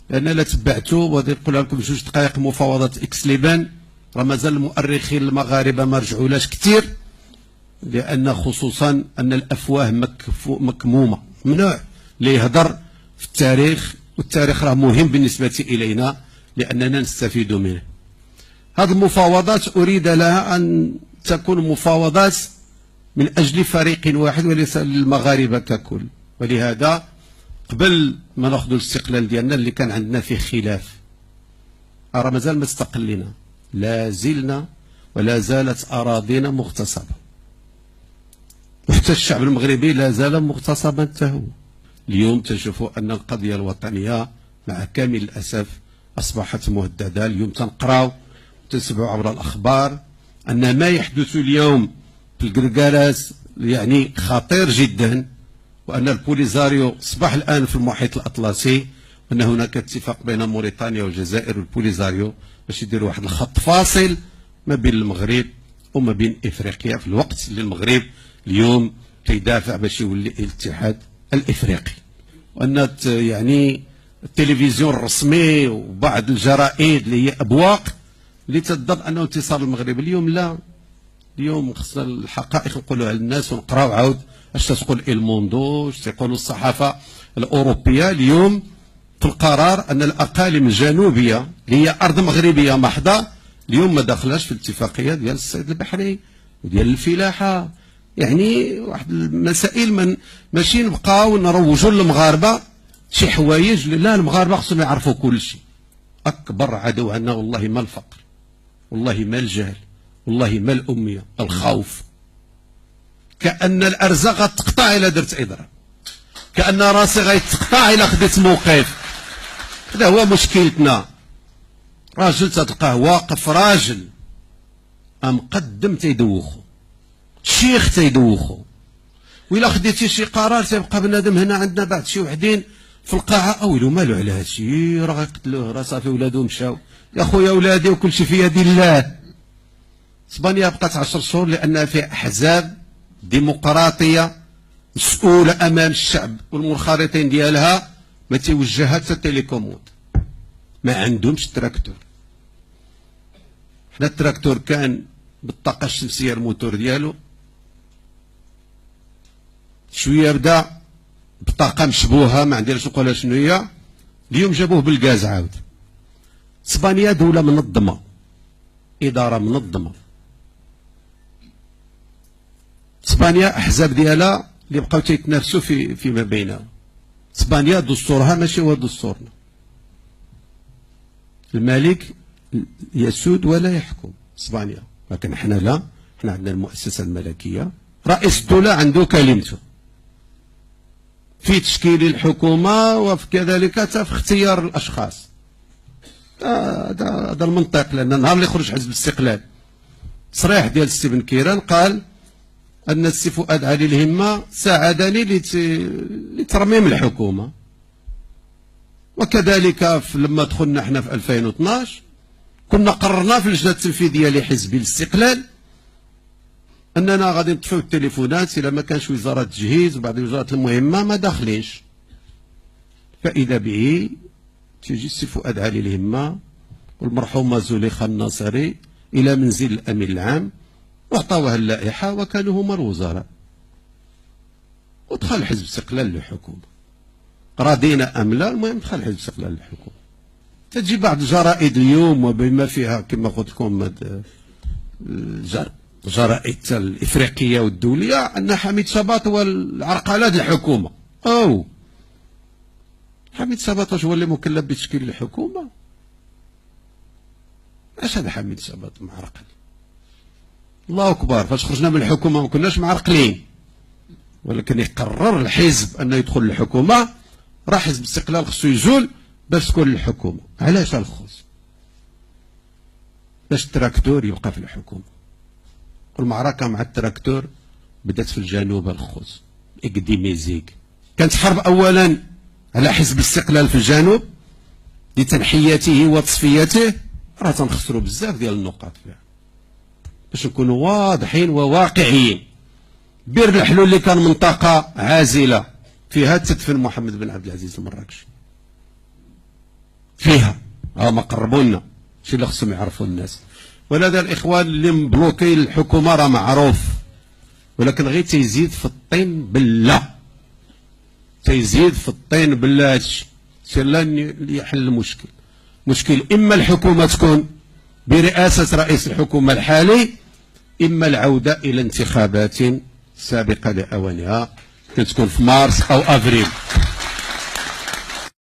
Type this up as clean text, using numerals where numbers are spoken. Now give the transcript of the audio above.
لان لا تبعتوا غادي نقولها لكم جوج دقائق مفاوضات اكس ليبان، راه مازال المؤرخين المغاربه ما رجعولاش كثير، لان خصوصا ان الافواه مكمومه، ممنوع اللي يهضر في التاريخ، والتاريخ راه مهم بالنسبه الينا لاننا نستفيد منه. هذه المفاوضات اريد لها ان تكون مفاوضات من اجل فريق واحد وليس للمغاربه ككل، ولهذا قبل ما ناخذ الاستقلال ديالنا اللي كان عندنا فيه خلاف، راه مازال ما استقلنا، لا زلنا ولا زالت اراضينا مغتصبه، وحتى الشعب المغربي لا زال مغتصبا حتى هو. اليوم تشوفوا ان القضيه الوطنيه مع كامل الاسف اصبحت مهدده. اليوم تنقراو تسمعوا عبر الاخبار ان ما يحدث اليوم في القرقارات يعني خطير جدا، وان البوليزاريو اصبح الان في المحيط الاطلسي، وان هناك اتفاق بين موريتانيا والجزائر والبوليزاريو باش يديروا واحد الخط فاصل ما بين المغرب وما بين افريقيا، في الوقت اللي المغرب اليوم تيدافع باش يولي الاتحاد الافريقي. وان يعني التلفزيون الرسمي وبعض الجرائد اللي هي ابواق اللي تظن انه انتصار المغرب، اليوم لا. اليوم خصنا الحقائق نقولوها للناس ونقراو عاود اش تقول الموندو، اش تقولوا الصحافه الاوروبيه. اليوم في القرار ان الاقاليم الجنوبيه اللي هي ارض مغربيه محضه اليوم ما داخلاش في الاتفاقيه ديال الصيد البحري وديال الفلاحه. يعني واحد المسائل من ماشي نبقاو نروجوا للمغاربه شي حوايج، لا، المغاربه خصهم يعرفوا كل شيء. اكبر عدو عندنا والله ما الفقر، والله ما الجهل، والله ما الاميه، الخوف. كأن الارزاق غتقطع الا درت اضراب، كأن راسي غيتقطع الا خديت موقف. هذا هو مشكلتنا. راجل تلقاه واقف، راجل مقدم تيدوخو، شيخ تيدوخو، وإلا خديتي شي قرار تيبقى بنادم هنا عندنا بعض شي وحدين في القاعه اويلو مالو على هادشي، راه غيقتلوه، راه صافي ولادو مشاو. يا خويا ولادي وكل شيء في يد الله. اسبانيا بقات 10 شهور لانها فيها احزاب ديمقراطيه مسؤوله امام الشعب، والمنخرطين ديالها ما تيوجهها حتى التليكوموند، ما عندهمش تراكتور. حنا التراكتور كان بالطاقه الشمسيه الموتور ديالو، شويه بدا بطاقه مشبوهه ما عندناش نقولها شنو هي، اليوم جابوه بالغاز عاود. اسبانيا دوله منظمه، اداره منظمه. اسبانيا احزاب ديالها اللي بقاو تيتنافسوا فيما بينهم. اسبانيا دستورها ماشي هو دستورنا، الملك يسود ولا يحكم اسبانيا، لكن حنا لا، حنا عندنا المؤسسه الملكيه، رئيس الدوله عنده كلمته في تشكيل الحكومه وكذلك حتى في اختيار الاشخاص. هذا المنطق. لان النهار اللي خرج حزب الاستقلال تصريح ديال ستيفن كيران قال ان السي فؤاد علي الهمه ساعدني لترميم الحكومه. وكذلك لما دخلنا احنا في 2012 كنا قررنا في اللجنه التنفيذيه لحزب الاستقلال اننا غادي نطفيو التليفونات الا ما كانش وزاره التجهيز وبعض الوزارات المهمه ما داخلينش. فاذا به تيجي السي فؤاد علي الهمه والمرحومه زليخه الناصري الى منزل الامين العام وعطاوها اللائحه وكانوا هما الوزراء، ودخل حزب الاستقلال للحكومه. راضينا ام لا، المهم دخل حزب الاستقلال للحكومه. تجي بعض الجرائد اليوم وبما فيها كما قلت لكم الجرائد الافريقيه والدوليه ان حميد شباط هو العرقله ديال الحكومه. او حميد شباط واش هو اللي مكلف بتشكيل الحكومه؟ اش هذا حميد شباط معرقل؟ الله اكبر. فاش خرجنا من الحكومه ما كناش معرقلين، ولكن يقرر الحزب انه يدخل الحكومه، راه حزب الاستقلال خصو يزول باش تكون الحكومه. علاش الخوص؟ باش التراكتور يبقى في الحكومه. والمعركه مع التراكتور بدات في الجنوب الخوص، اكديميزيك. كانت حرب اولا على حزب الاستقلال في الجنوب لتنحيته وتصفيته، راه تنخسروا بزاف ديال النقاط فيها. باش نكونوا واضحين وواقعيين، بير الحلول اللي كان منطقه عازله فيها تدفن محمد بن عبد العزيز المراكشي، ما قربوا لنا شي اللي خصهم يعرفوا الناس. ولهذا الاخوان اللي مبلوكي الحكومه راه معروف، ولكن غير تيزيد في الطين بله، تيزيد في الطين بله. هادشي لا اللي يحل المشكل. مشكل اما الحكومه تكون برئاسه رئيس الحكومه الحالي، اما العوده الى انتخابات سابقه لاوانها، كتكون في مارس او افريل.